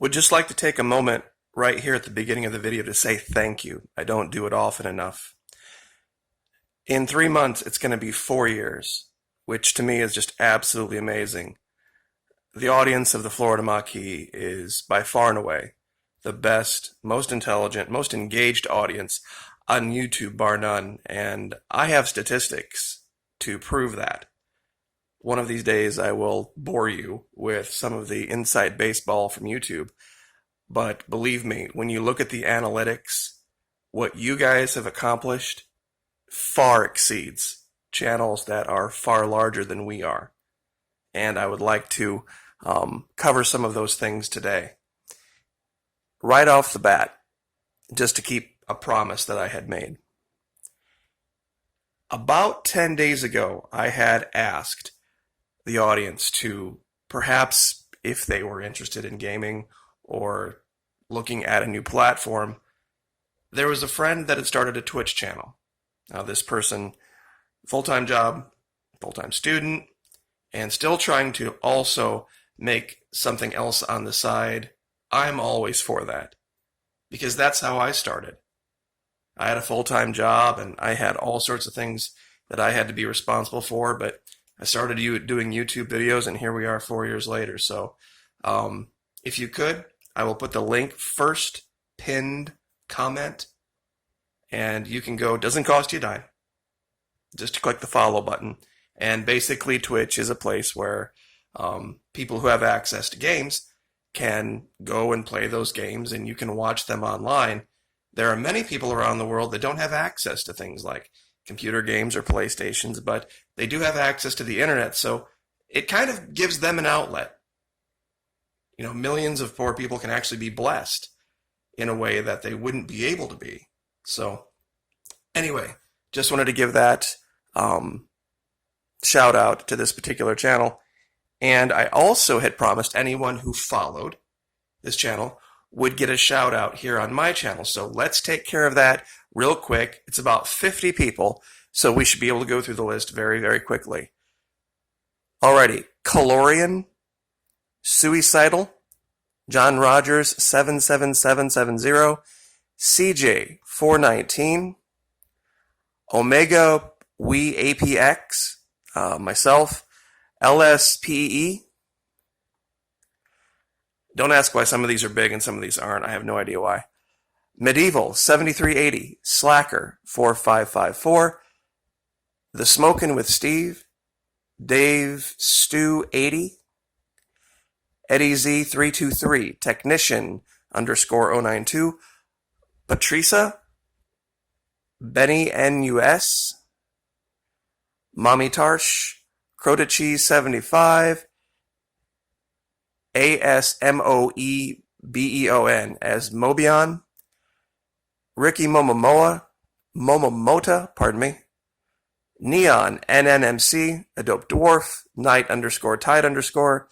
Would just like to take a moment right here at the beginning of the video to say thank you. I don't do it often enough. In 3 months, it's going to be 4 years, which to me is just absolutely amazing. The audience of the Florida Maquis is by far and away the best, most intelligent, most engaged audience on YouTube, bar none, and I have statistics to prove that. One of these days I will bore you with some of the inside baseball from YouTube, but believe me, when you look at the analytics, what you guys have accomplished far exceeds channels that are far larger than we are. And I would like to cover some of those things today. Right off the bat, just to keep a promise that I had made. About 10 days ago, I had asked the audience to perhaps, if they were interested in gaming or looking at a new platform, there was a friend that had started a Twitch channel. Now, this person, full-time job, full-time student, and still trying to also make something else on the side. I'm always for that, because that's how I started. I had a full-time job, and I had all sorts of things that I had to be responsible for, but I started doing YouTube videos, and here we are 4 years later. So if you could, I will put the link first pinned comment, and you can go. It doesn't cost you a dime. Just click the follow button. And basically, Twitch is a place where people who have access to games can go and play those games, and you can watch them online. There are many people around the world that don't have access to things like computer games or PlayStations, but they do have access to the internet, so it kind of gives them an outlet. You know, millions of poor people can actually be blessed in a way that they wouldn't be able to be. So anyway, just wanted to give that shout out to this particular channel. And I also had promised anyone who followed this channel would get a shout out here on my channel. So let's take care of that real quick. It's about 50 people, so we should be able to go through the list very, very quickly. Alrighty, Calorian, Suicidal, John Rogers 77770, CJ 419, Omega We APX, myself, LSPE. Don't ask why some of these are big and some of these aren't. I have no idea why. Medieval 7380, Slacker 4554, The Smokin' with Steve, Dave Stew 80, Eddie Z 323, Technician _092, Patricia, Benny NUS, Mommy Tarsh, Crotacheese 75, ASMOEBEON as Mobion, Ricky Momomota, pardon me, Neon NNMC, A Dope Dwarf, Knight _Tide _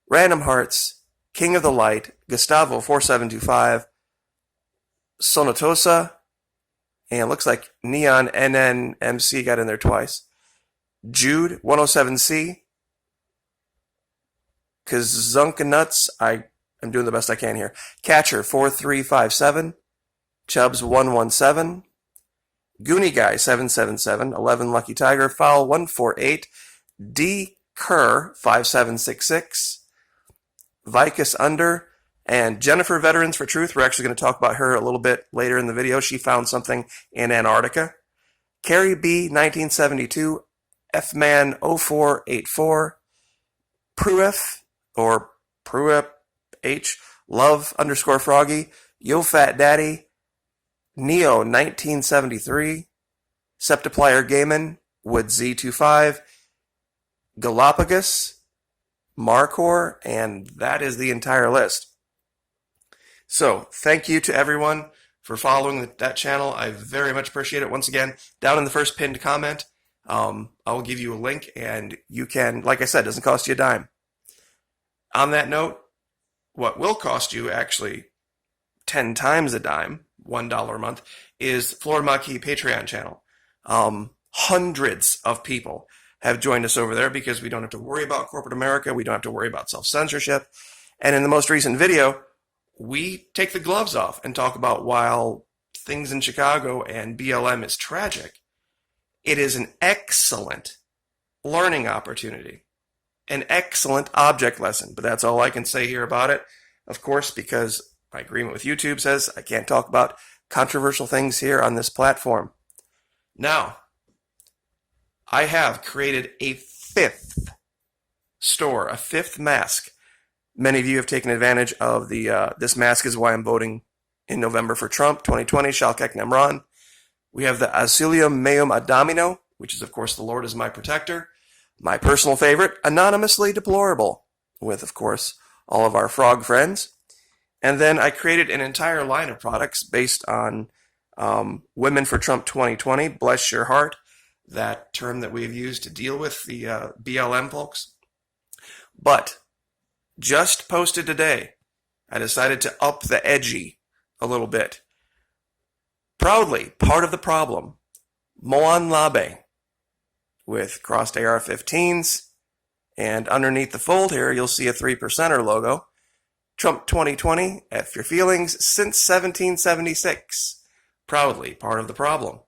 Random Hearts, King of the Light, Gustavo 4725, Sonatosa, and it looks like Neon NNMC got in there twice. Jude 107C, Kazunkanuts, I'm doing the best I can here. Catcher 4357, Chubbs 117, Goonie Guy 777, 11 Lucky Tiger, Foul 148, D Kerr 5766, Vicus Under, and Jennifer Veterans for Truth. We're actually going to talk about her a little bit later in the video. She found something in Antarctica. Carrie B 1972, F-Man 0484, Pruif or Pruip H, Love _Froggy, Yo Fat Daddy, Neo 1973, Septiplier Gaiman, Wood Z25, Galapagos, Marcor, and that is the entire list. So, thank you to everyone for following that channel. I very much appreciate it. Once again, down in the first pinned comment, I will give you a link, and you can, like I said, it doesn't cost you a dime. On that note, what will cost you actually 10 times a dime, $1 a month, is Florida Maquis Patreon channel. Hundreds of people have joined us over there because we don't have to worry about corporate America. We don't have to worry about self-censorship. And in the most recent video, we take the gloves off and talk about while things in Chicago and BLM is tragic, it is an excellent learning opportunity, an excellent object lesson. But that's all I can say here about it, of course, because my agreement with YouTube says I can't talk about controversial things here on this platform. Now, I have created a fifth store, a fifth mask. Many of you have taken advantage of the this mask is why I'm voting in November for Trump 2020, Shalkek Nemron. We have the Auxilium Meum Adamino, which is, of course, the Lord is my protector. My personal favorite, Anonymously Deplorable, with, of course, all of our frog friends. And then I created an entire line of products based on Women for Trump 2020, bless your heart, that term that we've used to deal with the BLM folks. But just posted today, I decided to up the edgy a little bit. Proudly, part of the problem, Moan Labe, with crossed AR-15s, and underneath the fold here, you'll see a 3%er logo. Trump 2020, F your feelings, since 1776. Proudly, part of the problem.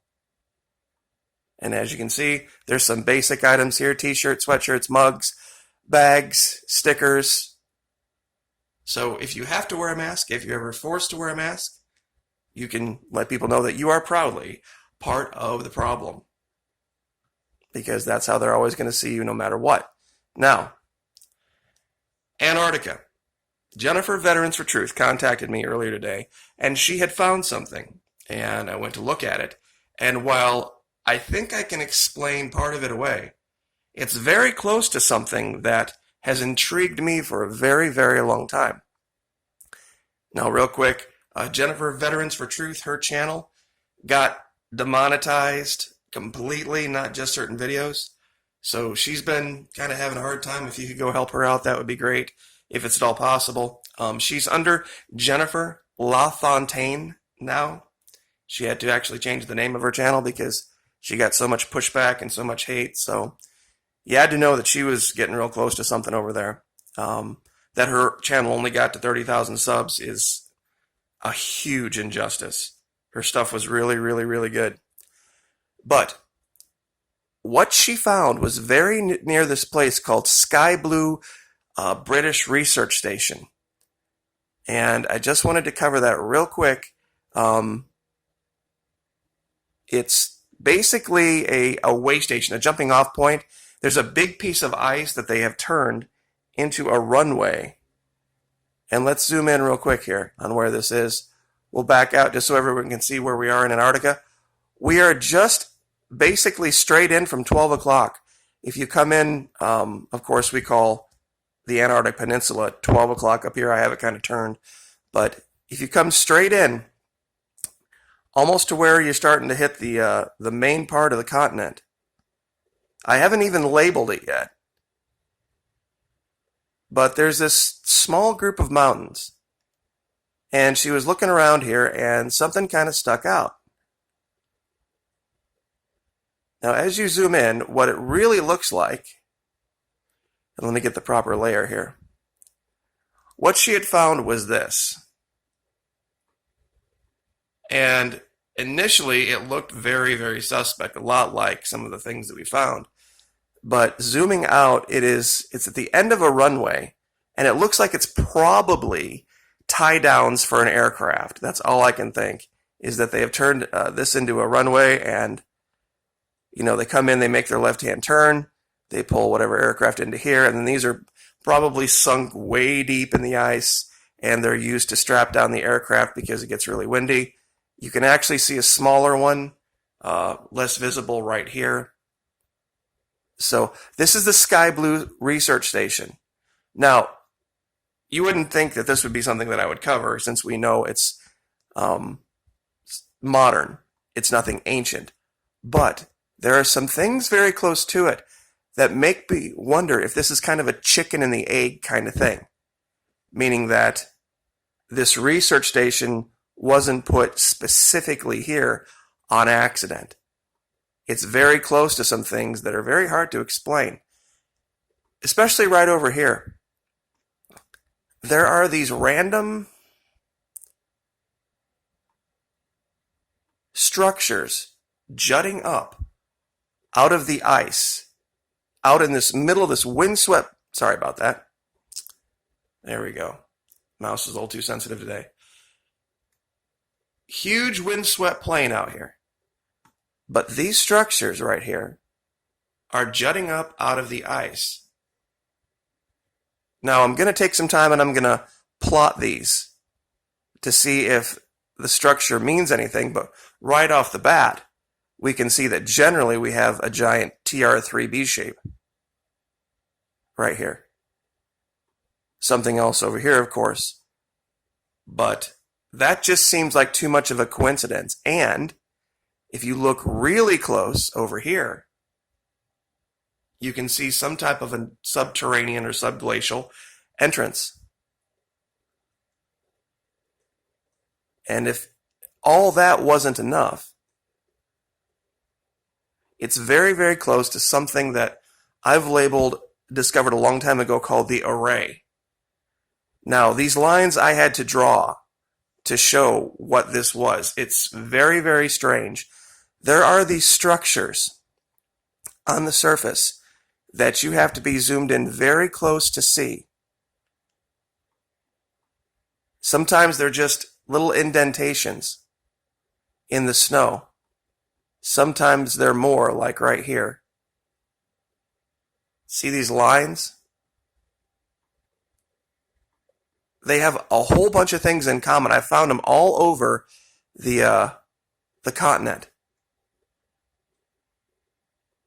And as you can see, there's some basic items here, t-shirts, sweatshirts, mugs, bags, stickers. So if you have to wear a mask, if you're ever forced to wear a mask, you can let people know that you are proudly part of the problem. Because that's how they're always going to see you no matter what. Now, Antarctica. Jennifer, Veterans for Truth, contacted me earlier today, and she had found something. And I went to look at it. And while I think I can explain part of it away, it's very close to something that has intrigued me for a very, very long time. Now, real quick, Jennifer, Veterans for Truth, her channel got demonetized completely, not just certain videos. So she's been kind of having a hard time. If you could go help her out, that would be great, if it's at all possible. She's under Jennifer LaFontaine now. She had to actually change the name of her channel because she got so much pushback and so much hate. So you had to know that she was getting real close to something over there. That her channel only got to 30,000 subs is a huge injustice. Her stuff was really, really, really good. But what she found was very near this place called Sky Blue British Research Station. And I just wanted to cover that real quick. It's basically a way station, a jumping off point. There's a big piece of ice that they have turned into a runway. And let's zoom in real quick here on where this is. We'll back out just so everyone can see where we are in Antarctica. We are just basically straight in from 12 o'clock. If you come in, of course, we call the Antarctic Peninsula 12 o'clock up here. I have it kind of turned. But if you come straight in, almost to where you're starting to hit the main part of the continent. I haven't even labeled it yet. But there's this small group of mountains. And she was looking around here, and something kind of stuck out. Now, as you zoom in, what it really looks like, and let me get the proper layer here. What she had found was this. And initially, it looked very, very suspect, a lot like some of the things that we found. But zooming out, it's at the end of a runway, and it looks like it's probably tie-downs for an aircraft. That's all I can think, is that they have turned this into a runway, and they come in, they make their left-hand turn, they pull whatever aircraft into here, and then these are probably sunk way deep in the ice, and they're used to strap down the aircraft because it gets really windy. You can actually see a smaller one, less visible right here. So this is the Sky Blue Research Station. Now, you wouldn't think that this would be something that I would cover, since we know it's modern. It's nothing ancient. But there are some things very close to it that make me wonder if this is kind of a chicken and the egg kind of thing. Meaning that this research station wasn't put specifically here on accident. It's very close to some things that are very hard to explain. Especially right over here. There are these random structures jutting up out of the ice, out in this middle of this windswept, sorry about that. There we go. Mouse is a little too sensitive today. Huge windswept plain out here. But these structures right here are jutting up out of the ice. Now I'm going to take some time and I'm going to plot these to see if the structure means anything, but right off the bat, we can see that generally we have a giant TR3B shape right here. Something else over here, of course. But that just seems like too much of a coincidence. And if you look really close over here, you can see some type of a subterranean or subglacial entrance. And if all that wasn't enough, it's very, very close to something that I've discovered a long time ago called the array. Now, these lines I had to draw to show what this was. It's very, very strange. There are these structures on the surface that you have to be zoomed in very close to see. Sometimes they're just little indentations in the snow. Sometimes they're more, like right here. See these lines? They have a whole bunch of things in common. I found them all over the continent.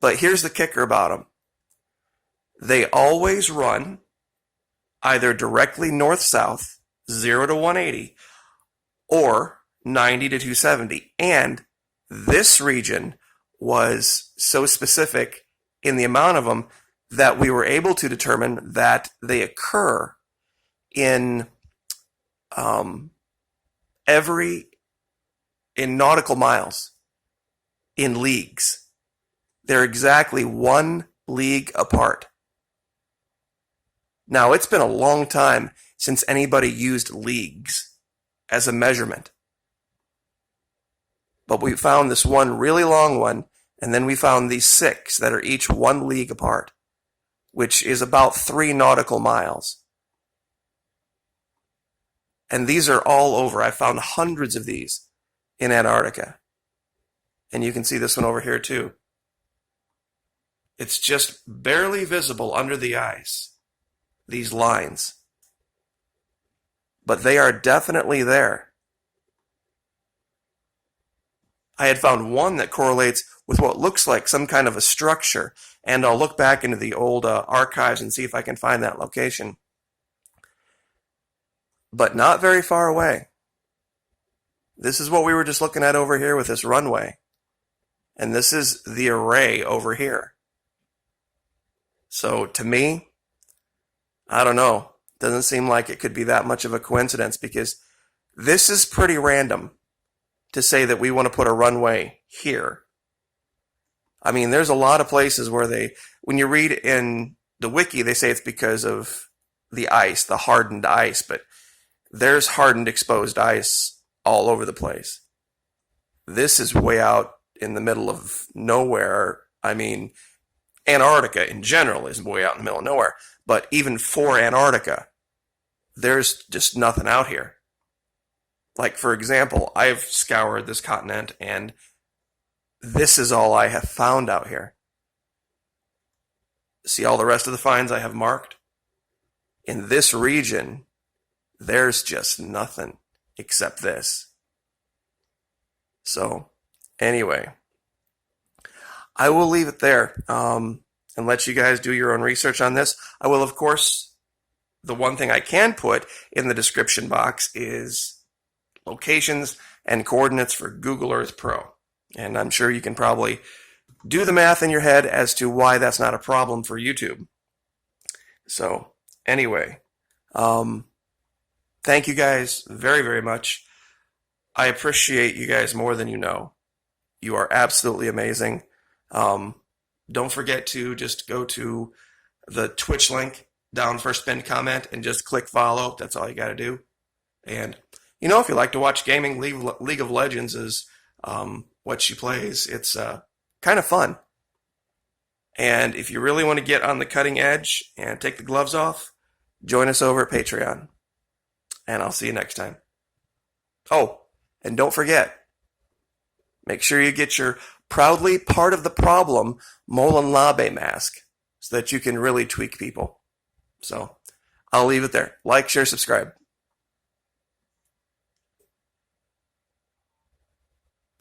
But here's the kicker about them. They always run either directly north-south, 0 to 180, or 90 to 270. And this region was so specific in the amount of them that we were able to determine that they occur in nautical miles, in leagues. They're exactly 1 league apart. Now, it's been a long time since anybody used leagues as a measurement. But we found this one really long one, and then we found these 6 that are each 1 league apart, which is about 3 nautical miles. And these are all over. I found hundreds of these in Antarctica. And you can see this one over here too. It's just barely visible under the ice, these lines. But they are definitely there. I had found one that correlates with what looks like some kind of a structure, and I'll look back into the old archives and see if I can find that location. But not very far away. This is what we were just looking at over here with this runway. And this is the array over here. So to me, I don't know. Doesn't seem like it could be that much of a coincidence, because this is pretty random to say that we want to put a runway here. I mean, there's a lot of places where when you read in the wiki, they say it's because of the ice, the hardened ice, but there's hardened exposed ice all over the place. This is way out in the middle of nowhere. I mean, Antarctica in general is way out in the middle of nowhere, but even for Antarctica, there's just nothing out here. Like, for example, I've scoured this continent, and this is all I have found out here. See all the rest of the finds I have marked? In this region, there's just nothing except this. So, anyway, I will leave it there and let you guys do your own research on this. I will, of course, the one thing I can put in the description box is locations and coordinates for Google Earth Pro. And I'm sure you can probably do the math in your head as to why that's not a problem for YouTube. So, anyway, thank you guys very, very much. I appreciate you guys more than you know. You are absolutely amazing. Don't forget to just go to the Twitch link down first pinned comment and just click follow. That's all you got to do. And, if you like to watch gaming, League of Legends is what she plays. It's kind of fun. And if you really want to get on the cutting edge and take the gloves off, join us over at Patreon. And I'll see you next time. Oh, and don't forget, make sure you get your proudly part of the problem Molen Labe mask so that you can really tweak people. So I'll leave it there. Like, share, subscribe.